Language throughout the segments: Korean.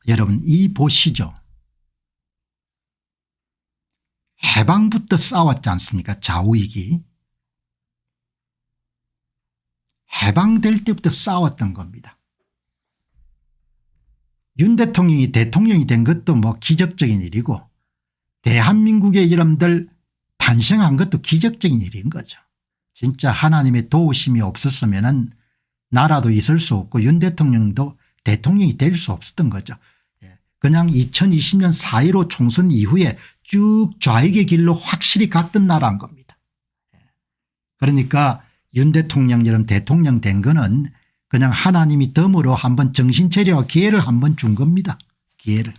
여러분 이 보시죠. 해방부터 싸웠지 않습니까? 좌우익이. 해방될 때부터 싸웠던 겁니다. 윤 대통령이 대통령이 된 것도 뭐 기적적인 일이고 대한민국의 이름들 탄생한 것도 기적적인 일인 거죠. 진짜 하나님의 도우심이 없었으면 나라도 있을 수 없고 윤 대통령도 대통령이 될 수 없었던 거죠. 그냥 2020년 4.15 총선 이후에 쭉 좌익의 길로 확실히 갔던 나라인 겁니다. 그러니까 윤 대통령처럼 대통령 된 거는 그냥 하나님이 덤으로 한번 정신차려 기회를 한번 준 겁니다. 기회를.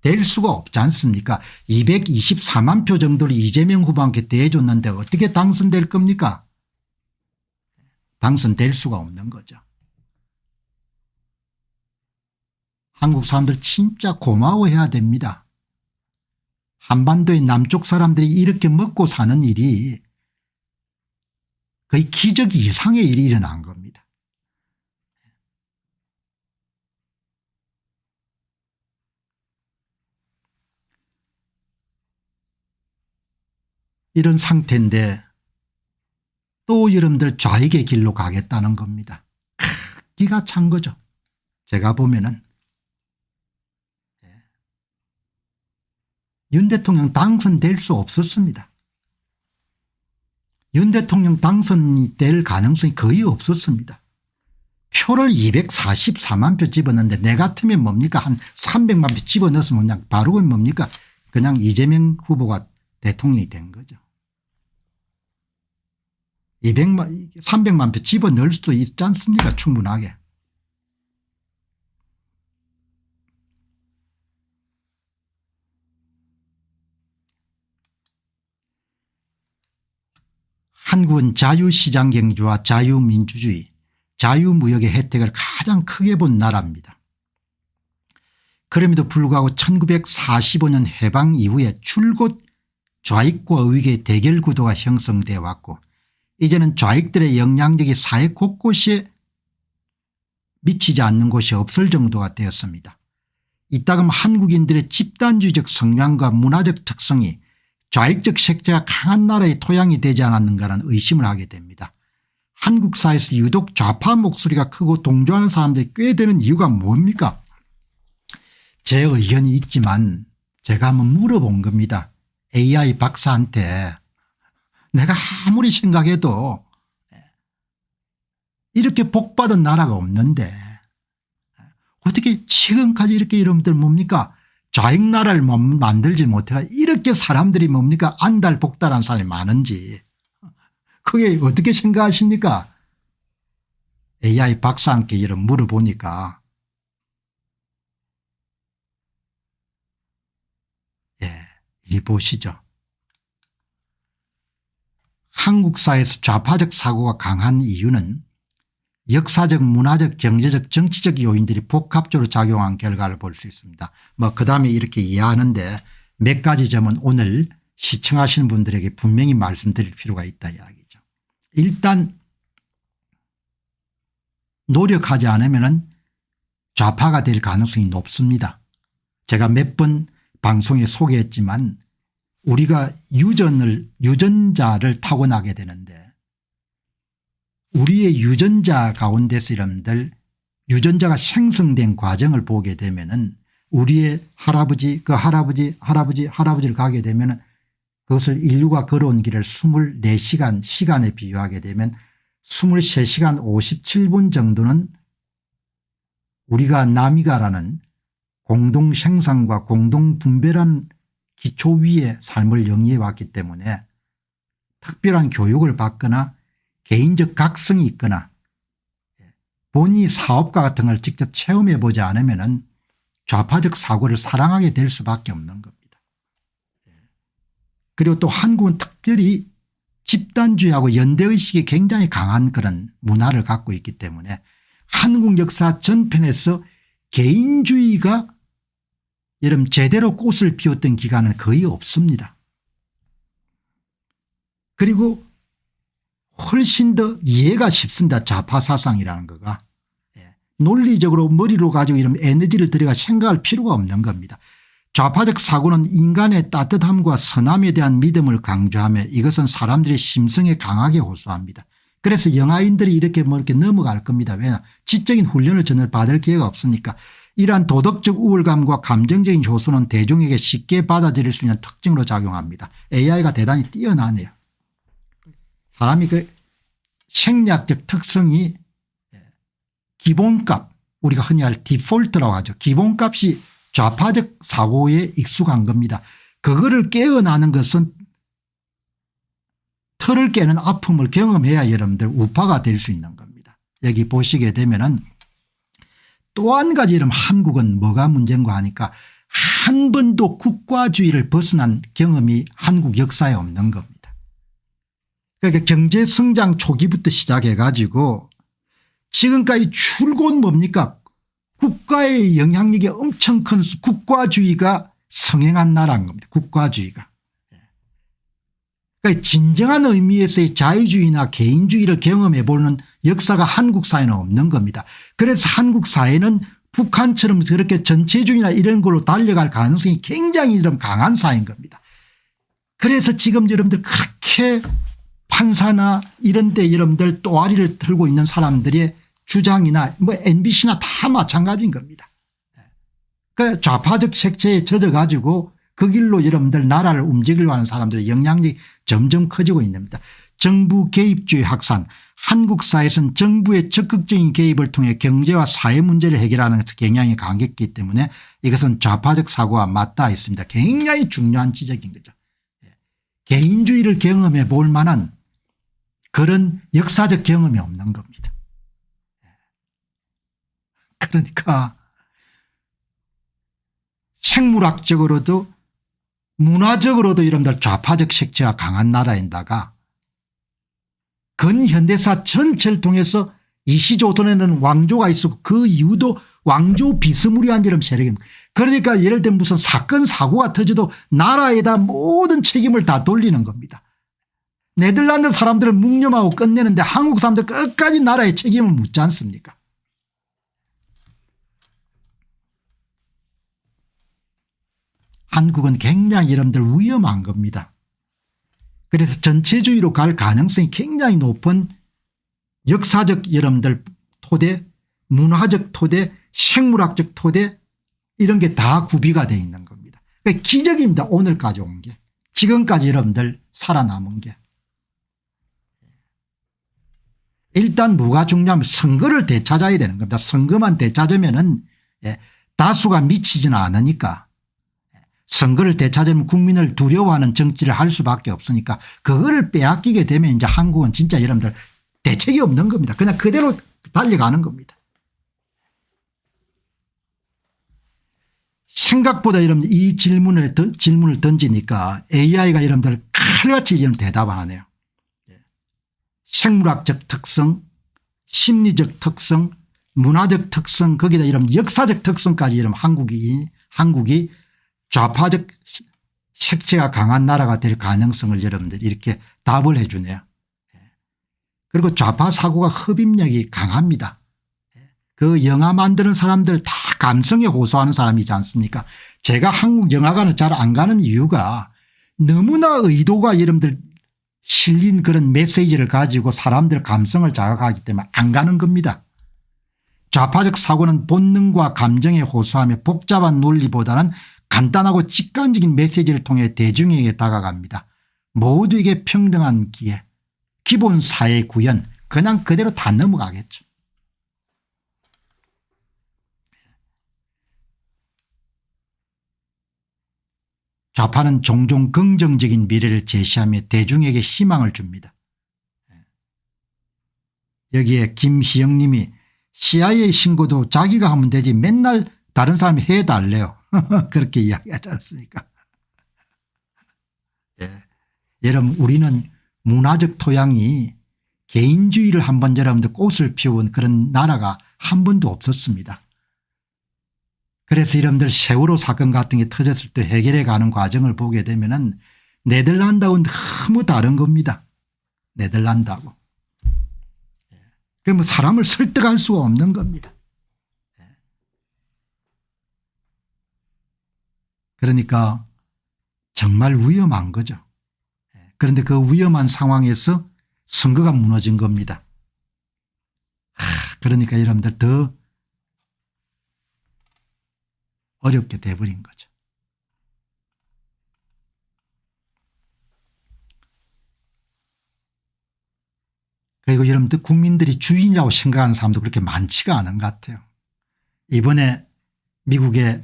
될 수가 없지 않습니까? 224만 표 정도를 이재명 후보한테 대해줬는데 어떻게 당선될 겁니까? 당선될 수가 없는 거죠. 한국 사람들 진짜 고마워해야 됩니다. 한반도의 남쪽 사람들이 이렇게 먹고 사는 일이 거의 기적 이상의 일이 일어난 겁니다. 이런 상태인데 또 여러분들 좌익의 길로 가겠다는 겁니다. 기가 찬 거죠. 제가 보면은. 윤 대통령 당선될 수 없었습니다. 윤 대통령 당선이 될 가능성이 거의 없었습니다. 표를 244만 표 집어넣는데 내 같으면 뭡니까 한 300만 표 집어넣었으면 그냥 바로 뭡니까 그냥 이재명 후보가 대통령이 된 거죠. 300만 표 집어넣을 수도 있지 않습니까 충분하게. 한국은 자유시장 경제와 자유민주주의, 자유무역의 혜택을 가장 크게 본 나라입니다. 그럼에도 불구하고 1945년 해방 이후에 줄곧 좌익과 우익의 대결 구도가 형성되어 왔고 이제는 좌익들의 영향력이 사회 곳곳에 미치지 않는 곳이 없을 정도가 되었습니다. 이따금 한국인들의 집단주의적 성향과 문화적 특성이 좌익적 색채가 강한 나라의 토양이 되지 않았는가라는 의심을 하게 됩니다. 한국 사회에서 유독 좌파 목소리가 크고 동조하는 사람들이 꽤 되는 이유가 뭡니까? 제 의견이 있지만 제가 한번 물어본 겁니다. AI 박사한테 내가 아무리 생각해도 이렇게 복받은 나라가 없는데 어떻게 지금까지 이렇게 여러분들 뭡니까 좌익 나라를 만들지 못해가 이렇게 사람들이 뭡니까 안달복달한 사람이 많은지 그게 어떻게 생각하십니까? AI 박사한테 이런 물어보니까 이 보시죠. 한국 사회에서 좌파적 사고가 강한 이유는 역사적 문화적 경제적 정치적 요인들이 복합적으로 작용한 결과를 볼 수 있습니다. 뭐 그다음에 이렇게 이해하는데 몇 가지 점은 오늘 시청하시는 분들에게 분명히 말씀드릴 필요가 있다 이야기죠. 일단 노력하지 않으면 좌파가 될 가능성이 높습니다. 제가 몇 번 방송에 소개했지만 우리가 유전자를 타고나게 되는데 우리의 유전자 가운데서 여러분들 유전자가 생성된 과정을 보게 되면은 우리의 할아버지 그 할아버지를 가게 되면은 그것을 인류가 걸어온 길을 24시간 시간에 비유하게 되면 23시간 57분 정도는 우리가 남이가라는 공동생산과 공동분배라는 기초 위에 삶을 영위해 왔기 때문에 특별한 교육을 받거나 개인적 각성이 있거나 본인이 사업가 같은 걸 직접 체험해 보지 않으면 좌파적 사고를 사랑하게 될 수밖에 없는 겁니다. 그리고 또 한국은 특별히 집단주의하고 연대의식이 굉장히 강한 그런 문화를 갖고 있기 때문에 한국 역사 전편에서 개인주의가 여러분 제대로 꽃을 피웠던 기간은 거의 없습니다. 그리고 훨씬 더 이해가 쉽습니다. 좌파 사상이라는 거가. 논리적으로 머리로 가지고 이런 에너지를 들여가 생각할 필요가 없는 겁니다. 좌파적 사고는 인간의 따뜻함과 선함에 대한 믿음을 강조하며 이것은 사람들의 심성에 강하게 호소합니다. 그래서 영아인들이 이렇게 뭐 이렇게 넘어갈 겁니다. 왜냐 지적인 훈련을 전혀 받을 기회가 없으니까. 이러한 도덕적 우월감과 감정적인 효소는 대중에게 쉽게 받아들일 수 있는 특징으로 작용합니다. AI가 대단히 뛰어나네요. 사람이 그 생리학적 특성이 기본값 우리가 흔히 할 디폴트라고 하죠. 기본값이 좌파적 사고에 익숙한 겁니다. 그거를 깨어나는 것은 틀을 깨는 아픔을 경험해야 여러분들 우파가 될 수 있는 겁니다. 여기 보시게 되면은 또 한 가지 이름 한국은 뭐가 문제인가 하니까 한 번도 국가주의를 벗어난 경험이 한국 역사에 없는 겁니다. 그러니까 경제성장 초기부터 시작해 가지고 지금까지 줄곧 뭡니까 국가의 영향력이 엄청 큰 국가주의가 성행한 나라인 겁니다. 국가주의가. 그러니까 진정한 의미에서의 자유주의나 개인주의를 경험해 보는 역사가 한국 사회는 없는 겁니다. 그래서 한국 사회는 북한처럼 그렇게 전체주의나 이런 걸로 달려갈 가능성이 굉장히 좀 강한 사회인 겁니다. 그래서 지금 여러분들 그렇게 판사나 이런 데 여러분들 또아리를 틀고 있는 사람들의 주장이나 뭐 MBC나 다 마찬가지인 겁니다. 그 좌파적 색채에 젖어 가지고 그 길로 여러분들 나라를 움직이려고 하는 사람들의 영향력이 점점 커지고 있는 겁니다. 정부 개입주의 확산 한국 사회에서는 정부의 적극적인 개입을 통해 경제와 사회 문제를 해결하는 경향이 강했기 때문에 이것은 좌파적 사고와 맞닿아 있습니다. 굉장히 중요한 지적인 거죠. 개인주의를 경험해 볼 만한 그런 역사적 경험이 없는 겁니다. 그러니까 생물학적으로도 문화적으로도 여러분들 좌파적 색채가 강한 나라인다가 근현대사 전체를 통해서 이시조선에는 왕조가 있었고 그 이후도 왕조 비스무리한 이런 세력입니다. 그러니까 예를 들면 무슨 사건 사고가 터져도 나라에다 모든 책임을 다 돌리는 겁니다. 네덜란드 사람들은 묵념하고 끝내는데 한국 사람들 끝까지 나라의 책임을 묻지 않습니까? 한국은 굉장히 여러분들 위험한 겁니다. 그래서 전체주의로 갈 가능성이 굉장히 높은 역사적 여러분들 토대, 문화적 토대, 생물학적 토대 이런 게 다 구비가 되어 있는 겁니다. 그러니까 기적입니다. 오늘까지 온 게. 지금까지 여러분들 살아남은 게. 일단 뭐가 중요하면 선거를 되찾아야 되는 겁니다. 선거만 되찾으면은 다수가 미치지는 않으니까. 선거를 되찾으면 국민을 두려워하는 정치를 할 수밖에 없으니까 그거를 빼앗기게 되면 이제 한국은 진짜 여러분들 대책이 없는 겁니다. 그냥 그대로 달려가는 겁니다. 생각보다 여러분들 이 질문을 던지니까 AI가 여러분들 칼같이 지금 대답을 하네요. 생물학적 특성, 심리적 특성, 문화적 특성 거기다 이런 역사적 특성까지 이런 한국이 좌파적 색채가 강한 나라가 될 가능성을 여러분들 이렇게 답을 해 주네요. 그리고 좌파 사고가 흡입력이 강합니다. 그 영화 만드는 사람들 다 감성에 호소하는 사람이지 않습니까? 제가 한국 영화관을 잘 안 가는 이유가 너무나 의도가 여러분들 실린 그런 메시지를 가지고 사람들 감성을 자극하기 때문에 안 가는 겁니다. 좌파적 사고는 본능과 감정에 호소하며 복잡한 논리보다는 간단하고 직관적인 메시지를 통해 대중에게 다가갑니다. 모두에게 평등한 기회, 기본 사회 구현 그냥 그대로 다 넘어가겠죠. 좌파는 종종 긍정적인 미래를 제시하며 대중에게 희망을 줍니다. 여기에 김희영 님이 CIA 신고도 자기가 하면 되지 맨날 다른 사람이 해달래요. 그렇게 이야기하지 않습니까? 여러분 우리는 문화적 토양이 개인주의를 한번 여러분들 꽃을 피운 그런 나라가 한 번도 없었습니다. 그래서 여러분들 세월호 사건 같은 게 터졌을 때 해결해 가는 과정을 보게 되면은 네덜란드하고는 너무 다른 겁니다. 네덜란드하고. 그러면 사람을 설득할 수가 없는 겁니다. 그러니까 정말 위험한 거죠. 그런데 그 위험한 상황에서 선거가 무너진 겁니다. 그러니까 여러분들 더 어렵게 돼버린 거죠. 그리고 여러분들 국민들이 주인이라고 생각하는 사람도 그렇게 많지가 않은 것 같아요. 이번에 미국의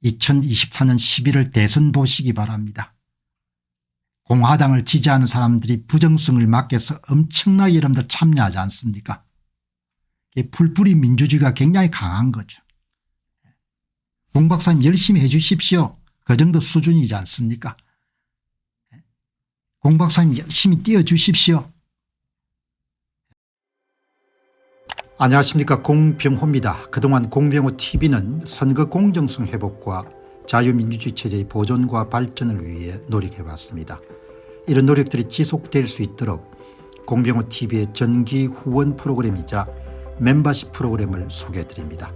2024년 11월 대선 보시기 바랍니다. 공화당을 지지하는 사람들이 부정성을 막해서 엄청나게 여러분들 참여하지 않습니까? 풀뿌리 민주주의가 굉장히 강한 거죠. 공 박사님 열심히 해 주십시오. 그 정도 수준이지 않습니까? 공 박사님 열심히 뛰어 주십시오. 안녕하십니까, 공병호입니다. 그동안 공병호TV는 선거 공정성 회복과 자유민주주의 체제의 보존과 발전을 위해 노력해왔습니다. 이런 노력들이 지속될 수 있도록 공병호TV의 정기 후원 프로그램이자 멤버십 프로그램을 소개해드립니다.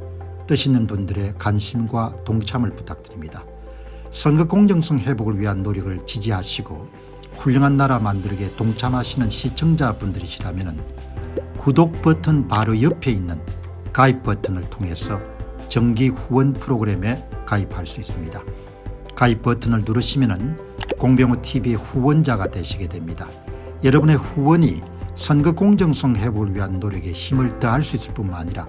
뜻 있는 분들의 관심과 동참을 부탁드립니다. 선거 공정성 회복을 위한 노력을 지지하시고 훌륭한 나라 만들기에 동참하시는 시청자분들이시라면 구독 버튼 바로 옆에 있는 가입 버튼을 통해서 정기 후원 프로그램에 가입할 수 있습니다. 가입 버튼을 누르시면 공병호TV의 후원자가 되시게 됩니다. 여러분의 후원이 선거 공정성 회복을 위한 노력에 힘을 더할 수 있을 뿐만 아니라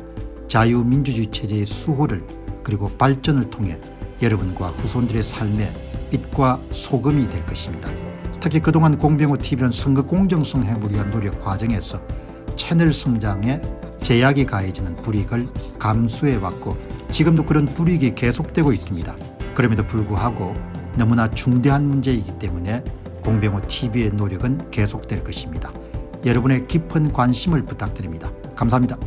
자유민주주의 체제의 수호를 그리고 발전을 통해 여러분과 후손들의 삶에 빛과 소금이 될 것입니다. 특히 그동안 공병호TV는 선거 공정성 회복을 위한 노력 과정에서 채널 성장에 제약이 가해지는 불이익을 감수해왔고 지금도 그런 불이익이 계속되고 있습니다. 그럼에도 불구하고 너무나 중대한 문제이기 때문에 공병호TV의 노력은 계속될 것입니다. 여러분의 깊은 관심을 부탁드립니다. 감사합니다.